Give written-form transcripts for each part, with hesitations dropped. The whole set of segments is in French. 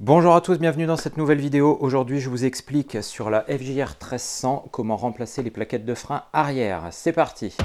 Bonjour à tous, bienvenue dans cette nouvelle vidéo. Aujourd'hui, je vous explique sur la FJR 1300 comment remplacer les plaquettes de frein arrière. C'est parti!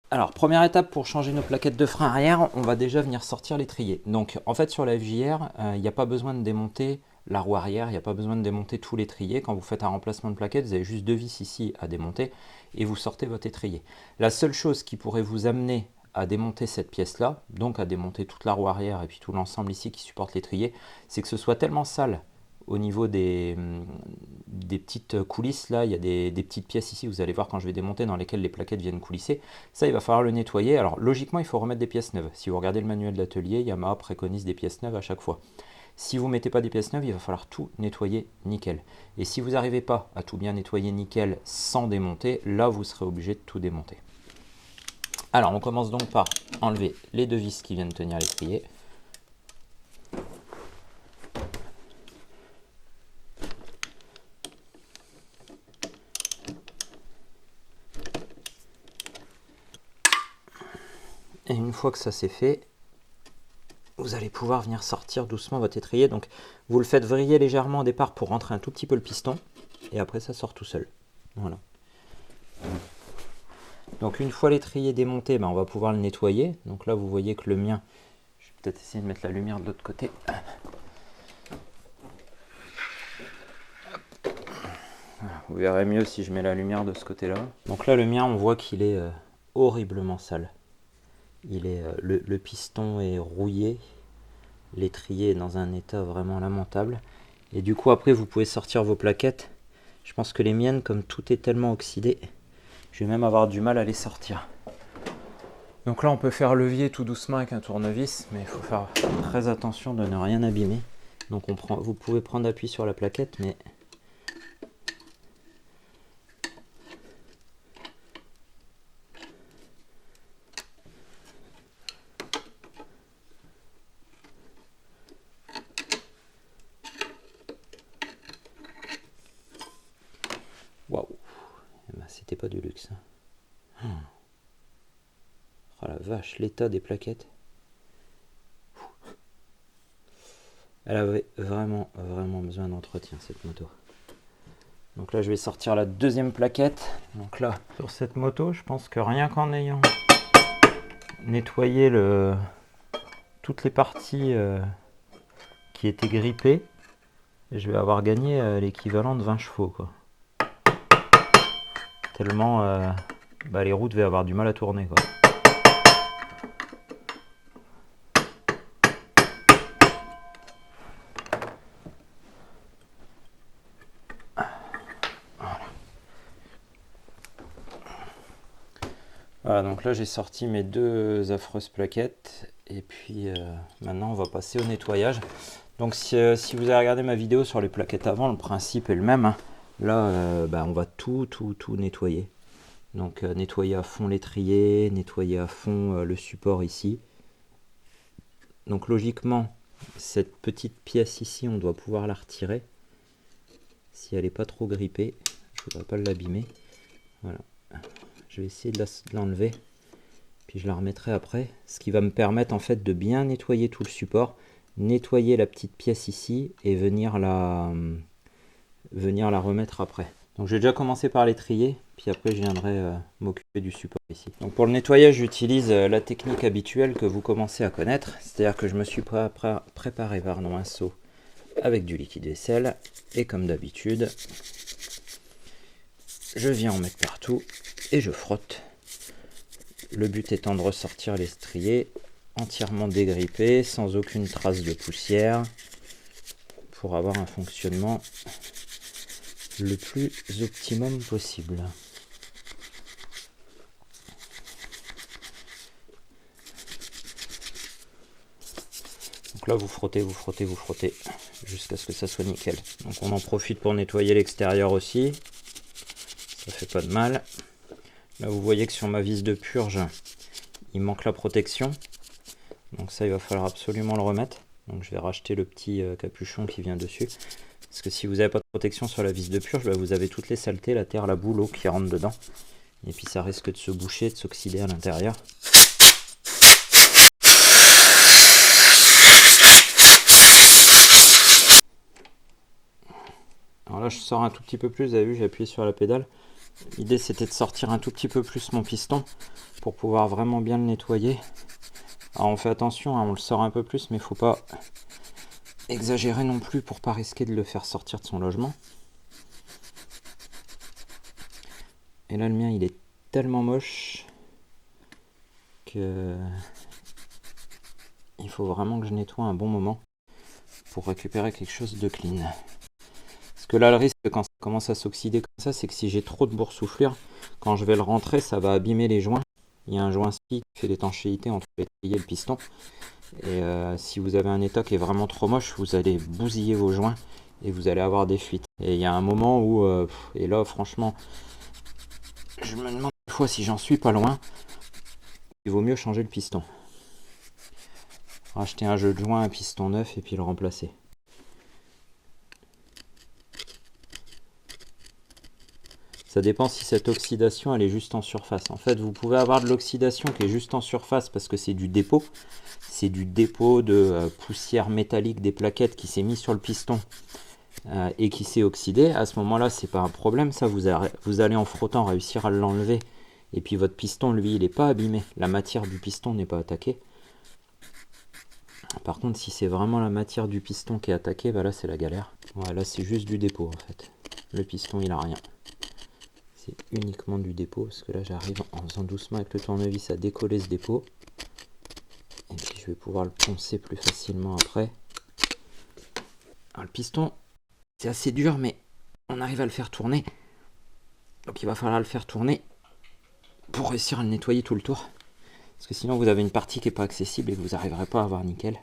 Alors, première étape pour changer nos plaquettes de frein arrière, on va déjà venir sortir l'étrier. Donc, en fait, sur la FJR, il n'y a pas besoin de démonter la roue arrière, il n'y a pas besoin de démonter tout l'étrier. Quand vous faites un remplacement de plaquettes, vous avez juste deux vis ici à démonter et vous sortez votre étrier. La seule chose qui pourrait vous amener à démonter cette pièce-là, donc à démonter toute la roue arrière et puis tout l'ensemble ici qui supporte l'étrier, c'est que ce soit tellement sale au niveau des petites coulisses, là, il y a des petites pièces ici, vous allez voir quand je vais démonter, dans lesquelles les plaquettes viennent coulisser. Ça, il va falloir le nettoyer. Alors, logiquement, il faut remettre des pièces neuves. Si vous regardez le manuel d'atelier, Yamaha préconise des pièces neuves à chaque fois. Si vous ne mettez pas des pièces neuves, il va falloir tout nettoyer nickel. Et si vous n'arrivez pas à tout bien nettoyer nickel sans démonter, là, vous serez obligé de tout démonter. Alors, on commence donc par enlever les deux vis qui viennent tenir l'étrier. Et une fois que ça c'est fait, vous allez pouvoir venir sortir doucement votre étrier. Donc vous le faites vriller légèrement au départ pour rentrer un tout petit peu le piston. Et après ça sort tout seul. Voilà. Donc une fois l'étrier démonté, on va pouvoir le nettoyer. Donc là vous voyez que le mien, je vais peut-être essayer de mettre la lumière de l'autre côté. Voilà, vous verrez mieux si je mets la lumière de ce côté-là. Donc là le mien, on voit qu'il est horriblement sale. Le piston est rouillé, l'étrier est dans un état vraiment lamentable. Et du coup après vous pouvez sortir vos plaquettes. Je pense que les miennes, comme tout est tellement oxydé, je vais même avoir du mal à les sortir. Donc là on peut faire levier tout doucement avec un tournevis, mais il faut faire très attention de ne rien abîmer. Donc vous pouvez prendre appui sur la plaquette, mais waouh, c'était pas du luxe. Oh la vache, l'état des plaquettes. Elle avait vraiment besoin d'entretien cette moto. Donc là je vais sortir la deuxième plaquette. Donc là sur cette moto, je pense que rien qu'en ayant nettoyé toutes les parties qui étaient grippées, je vais avoir gagné l'équivalent de 20 chevaux quoi. Tellement les roues devaient avoir du mal à tourner quoi. Voilà, donc là j'ai sorti mes deux affreuses plaquettes et puis maintenant on va passer au nettoyage. Donc si vous avez regardé ma vidéo sur les plaquettes avant, le principe est le même, hein. Là on va tout nettoyer. Donc nettoyer à fond l'étrier, nettoyer à fond le support ici. Donc logiquement cette petite pièce ici on doit pouvoir la retirer si elle n'est pas trop grippée. Je ne voudrais pas l'abîmer. Voilà. Je vais essayer de l'enlever, puis je la remettrai après, ce qui va me permettre en fait de bien nettoyer tout le support, nettoyer la petite pièce ici et venir la remettre après. Donc je vais déjà commencer par l'étrier, puis après je viendrai m'occuper du support ici. Donc pour le nettoyage, j'utilise la technique habituelle que vous commencez à connaître, c'est-à-dire que je me suis préparé un seau avec du liquide vaisselle, et comme d'habitude, je viens en mettre partout et je frotte. Le but étant de ressortir l'étrier entièrement dégrippé, sans aucune trace de poussière, pour avoir un fonctionnement le plus optimum possible. Donc là vous frottez jusqu'à ce que ça soit nickel. Donc on en profite pour nettoyer l'extérieur aussi, ça fait pas de mal. Là vous voyez que sur ma vis de purge il manque la protection, donc ça il va falloir absolument le remettre. Donc je vais racheter le petit capuchon qui vient dessus. Parce que si vous n'avez pas de protection sur la vis de purge, bah, vous avez toutes les saletés, la terre, la boue, l'eau qui rentre dedans. Et puis ça risque de se boucher, de s'oxyder à l'intérieur. Alors là je sors un tout petit peu plus, vous avez vu j'ai appuyé sur la pédale. L'idée c'était de sortir un tout petit peu plus mon piston pour pouvoir vraiment bien le nettoyer. Alors on fait attention, hein, on le sort un peu plus mais il ne faut pas exagérer non plus pour pas risquer de le faire sortir de son logement. Et là le mien il est tellement moche que il faut vraiment que je nettoie un bon moment pour récupérer quelque chose de clean. Parce que là le risque quand ça commence à s'oxyder comme ça, c'est que si j'ai trop de boursouflure, quand je vais le rentrer ça va abîmer les joints. Il y a un joint spi qui fait l'étanchéité entre l'étrier et le piston. Et si vous avez un état qui est vraiment trop moche, vous allez bousiller vos joints et vous allez avoir des fuites. Et il y a un moment où, et là franchement, je me demande une fois si j'en suis pas loin, il vaut mieux changer le piston. Racheter un jeu de joint, un piston neuf et puis le remplacer. Ça dépend si cette oxydation elle est juste en surface. En fait, vous pouvez avoir de l'oxydation qui est juste en surface parce que c'est du dépôt. C'est du dépôt de poussière métallique des plaquettes qui s'est mis sur le piston et qui s'est oxydé. À ce moment-là, c'est pas un problème. Ça, vous allez en frottant réussir à l'enlever. Et puis votre piston, lui, il n'est pas abîmé. La matière du piston n'est pas attaquée. Par contre, si c'est vraiment la matière du piston qui est attaquée, bah là, c'est la galère. Ouais, là, c'est juste du dépôt, en fait. Le piston, il a rien. C'est uniquement du dépôt, parce que là j'arrive en faisant doucement avec le tournevis à décoller ce dépôt. Et puis je vais pouvoir le poncer plus facilement après. Alors le piston, c'est assez dur, mais on arrive à le faire tourner. Donc il va falloir le faire tourner pour réussir à le nettoyer tout le tour. Parce que sinon vous avez une partie qui n'est pas accessible et que vous n'arriverez pas à avoir nickel.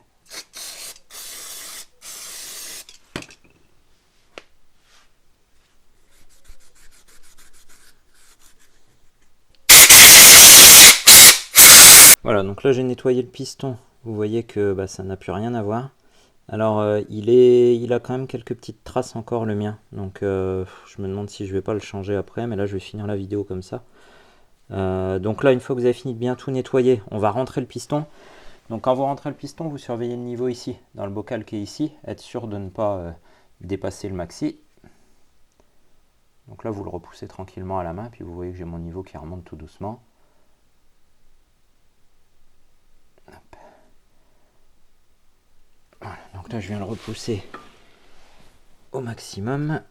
Voilà, donc là j'ai nettoyé le piston. Vous voyez que bah, ça n'a plus rien à voir. Alors il a quand même quelques petites traces encore le mien. Donc je me demande si je vais pas le changer après. Mais là je vais finir la vidéo comme ça. Donc là une fois que vous avez fini de bien tout nettoyer, on va rentrer le piston. Donc quand vous rentrez le piston, vous surveillez le niveau ici, dans le bocal qui est ici. Être sûr de ne pas dépasser le maxi. Donc là vous le repoussez tranquillement à la main. Puis vous voyez que j'ai mon niveau qui remonte tout doucement. Voilà, donc là je viens le repousser au maximum.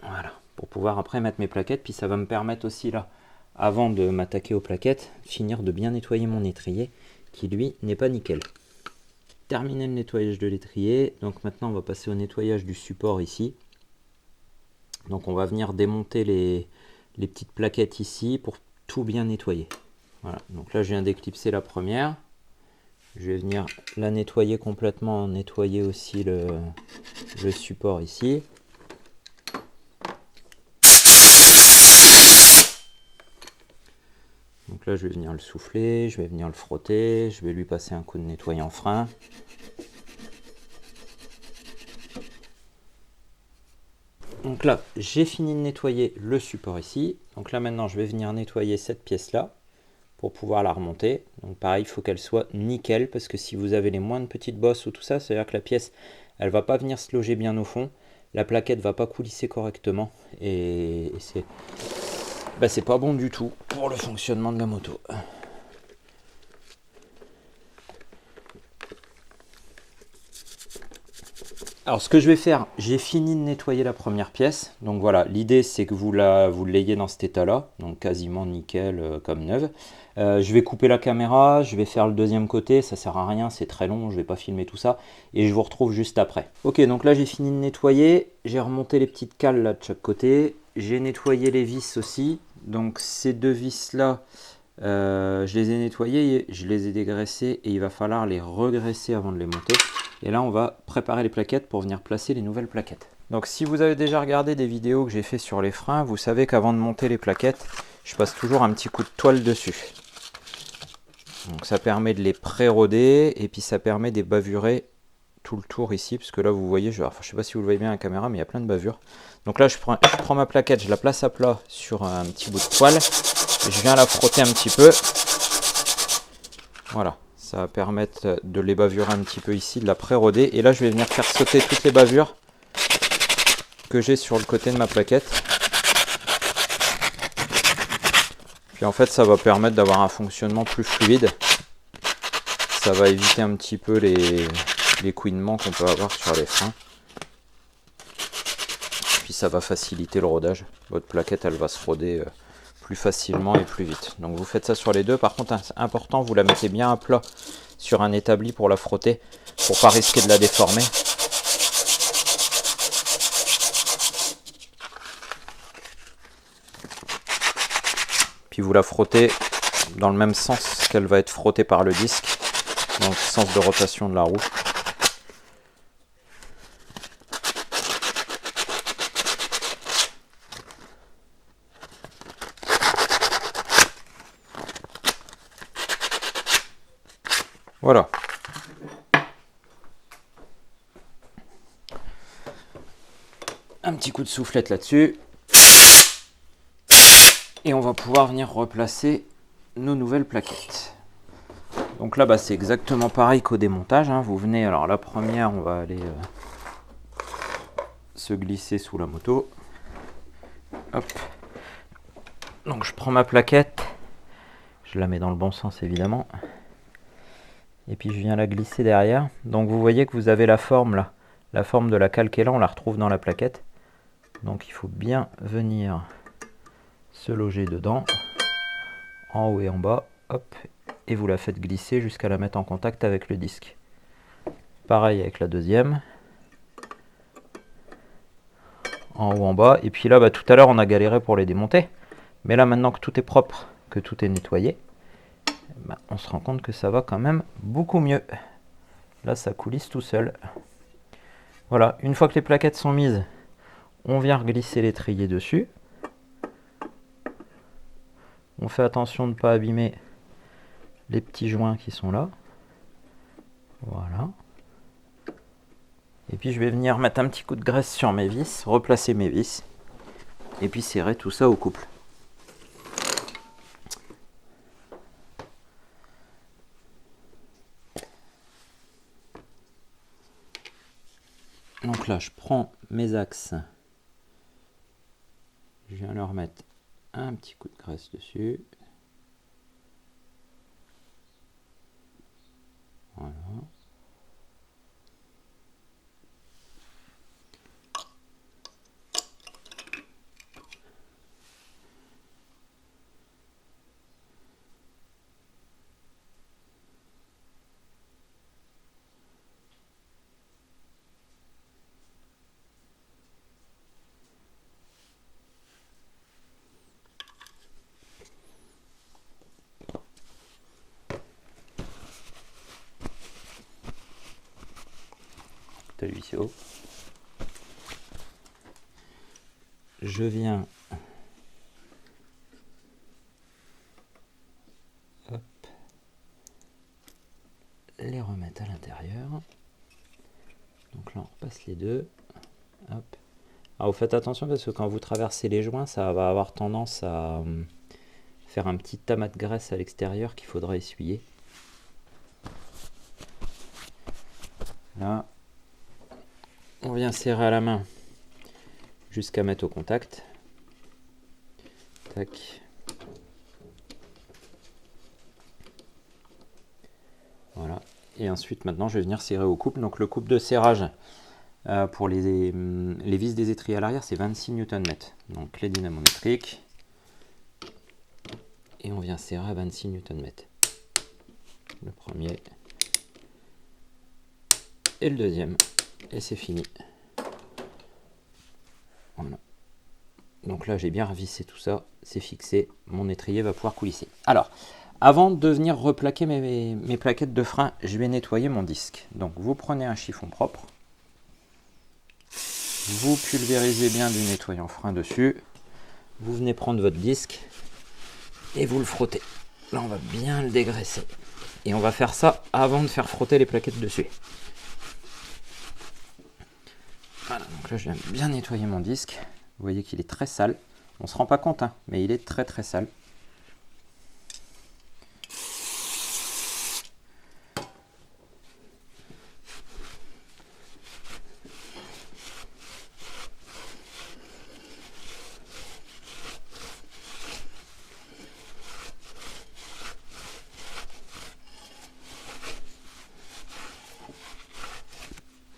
Voilà, pour pouvoir après mettre mes plaquettes. Puis ça va me permettre aussi là, avant de m'attaquer aux plaquettes, finir de bien nettoyer mon étrier, qui lui n'est pas nickel. Terminé le nettoyage de l'étrier, donc maintenant on va passer au nettoyage du support ici. Donc on va venir démonter les petites plaquettes ici pour tout bien nettoyer. Voilà, donc là je viens d'éclipser la première. Je vais venir la nettoyer complètement, nettoyer aussi le support ici. Donc là je vais venir le souffler, je vais venir le frotter, je vais lui passer un coup de nettoyant frein. Donc là j'ai fini de nettoyer le support ici. Donc là maintenant je vais venir nettoyer cette pièce là pour pouvoir la remonter. Donc pareil, il faut qu'elle soit nickel, parce que si vous avez les moindres petites bosses ou tout ça, c'est-à-dire que la pièce, elle va pas venir se loger bien au fond, la plaquette va pas coulisser correctement, et c'est pas bon du tout pour le fonctionnement de la moto. Alors ce que je vais faire, j'ai fini de nettoyer la première pièce. Donc voilà, l'idée c'est que vous l'ayez dans cet état-là, donc quasiment nickel comme neuve. Je vais couper la caméra, je vais faire le deuxième côté, ça sert à rien, c'est très long, je vais pas filmer tout ça. Et je vous retrouve juste après. Ok, donc là j'ai fini de nettoyer, j'ai remonté les petites cales là de chaque côté. J'ai nettoyé les vis aussi, donc ces deux vis là, je les ai nettoyées, je les ai dégraissées et il va falloir les regraisser avant de les monter. Et là on va préparer les plaquettes pour venir placer les nouvelles plaquettes. Donc si vous avez déjà regardé des vidéos que j'ai fait sur les freins, vous savez qu'avant de monter les plaquettes, je passe toujours un petit coup de toile dessus. Donc ça permet de les pré-roder et puis ça permet de les bavurer tout le tour ici, parce que là vous voyez, je sais pas si vous le voyez bien à la caméra, mais il y a plein de bavures. Donc là je prends ma plaquette, je la place à plat sur un petit bout de poêle, je viens la frotter un petit peu. Voilà, ça va permettre de les bavurer un petit peu ici, de la pré-roder. Et là je vais venir faire sauter toutes les bavures que j'ai sur le côté de ma plaquette. Puis en fait ça va permettre d'avoir un fonctionnement plus fluide. Ça va éviter un petit peu les couinements qu'on peut avoir sur les freins. Puis ça va faciliter le rodage. Votre plaquette elle va se roder plus facilement et plus vite. Donc vous faites ça sur les deux. Par contre, c'est important, vous la mettez bien à plat sur un établi pour la frotter, pour pas risquer de la déformer. Puis vous la frottez dans le même sens qu'elle va être frottée par le disque, dans le sens de rotation de la roue. Voilà. Un petit coup de soufflette là-dessus. Et on va pouvoir venir replacer nos nouvelles plaquettes. Donc là, c'est exactement pareil qu'au démontage. Vous venez, alors la première, on va aller se glisser sous la moto. Hop. Donc je prends ma plaquette. Je la mets dans le bon sens évidemment. Et puis je viens la glisser derrière. Donc vous voyez que vous avez la forme là. La forme de la cale qui est là, on la retrouve dans la plaquette. Donc il faut bien venir se loger dedans, en haut et en bas, hop, et vous la faites glisser jusqu'à la mettre en contact avec le disque. Pareil avec la deuxième, en haut, en bas, et puis là, tout à l'heure, on a galéré pour les démonter, mais là, maintenant que tout est propre, que tout est nettoyé, on se rend compte que ça va quand même beaucoup mieux. Là, ça coulisse tout seul. Voilà, une fois que les plaquettes sont mises, on vient glisser l'étrier dessus. On fait attention de ne pas abîmer les petits joints qui sont là. Voilà. Et puis je vais venir mettre un petit coup de graisse sur mes vis, replacer mes vis, et puis serrer tout ça au couple. Donc là, je prends mes axes, je viens leur mettre un petit coup de graisse dessus. Voilà. Haut. Je viens les remettre à l'intérieur. Donc là on repasse les deux. Hop. Alors vous faites attention parce que quand vous traversez les joints, ça va avoir tendance à faire un petit tamas de graisse à l'extérieur qu'il faudra essuyer. Là, on vient serrer à la main jusqu'à mettre au contact. Tac. Voilà. Et ensuite, maintenant, je vais venir serrer au couple. Donc le couple de serrage pour les vis des étriers à l'arrière, c'est 26 Nm. Donc clé dynamométrique. Et on vient serrer à 26 Nm. Le premier. Et le deuxième. Et c'est fini. Voilà. Donc là, j'ai bien revissé tout ça. C'est fixé. Mon étrier va pouvoir coulisser. Alors, avant de venir replaquer mes plaquettes de frein, je vais nettoyer mon disque. Donc, vous prenez un chiffon propre. Vous pulvérisez bien du nettoyant frein dessus. Vous venez prendre votre disque et vous le frottez. Là, on va bien le dégraisser. Et on va faire ça avant de faire frotter les plaquettes dessus. Voilà, donc là je viens bien nettoyer mon disque. Vous voyez qu'il est très sale. On ne se rend pas compte, hein, mais il est très très sale.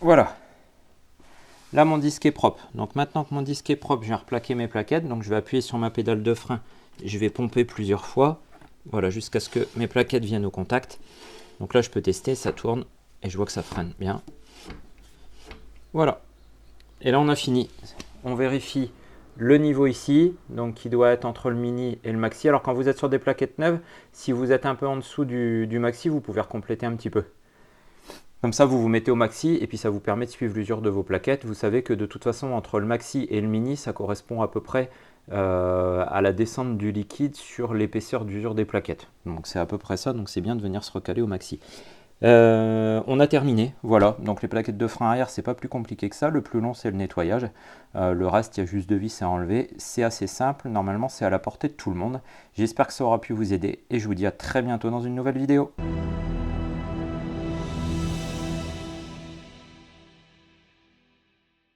Voilà. Là, mon disque est propre. Donc maintenant que mon disque est propre, je vais replaquer mes plaquettes. Donc je vais appuyer sur ma pédale de frein. Je vais pomper plusieurs fois. Voilà, jusqu'à ce que mes plaquettes viennent au contact. Donc là, je peux tester, ça tourne. Et je vois que ça freine bien. Voilà. Et là, on a fini. On vérifie le niveau ici, donc qui doit être entre le mini et le maxi. Alors quand vous êtes sur des plaquettes neuves, si vous êtes un peu en dessous du maxi, vous pouvez recompléter un petit peu. Comme ça, vous vous mettez au maxi et puis ça vous permet de suivre l'usure de vos plaquettes. Vous savez que de toute façon, entre le maxi et le mini, ça correspond à peu près à la descente du liquide sur l'épaisseur d'usure des plaquettes. Donc c'est à peu près ça, donc c'est bien de venir se recaler au maxi. On a terminé, voilà, donc les plaquettes de frein arrière, c'est pas plus compliqué que ça. Le plus long, c'est le nettoyage. Le reste, il y a juste 2 vis à enlever. C'est assez simple, normalement, c'est à la portée de tout le monde. J'espère que ça aura pu vous aider et je vous dis à très bientôt dans une nouvelle vidéo.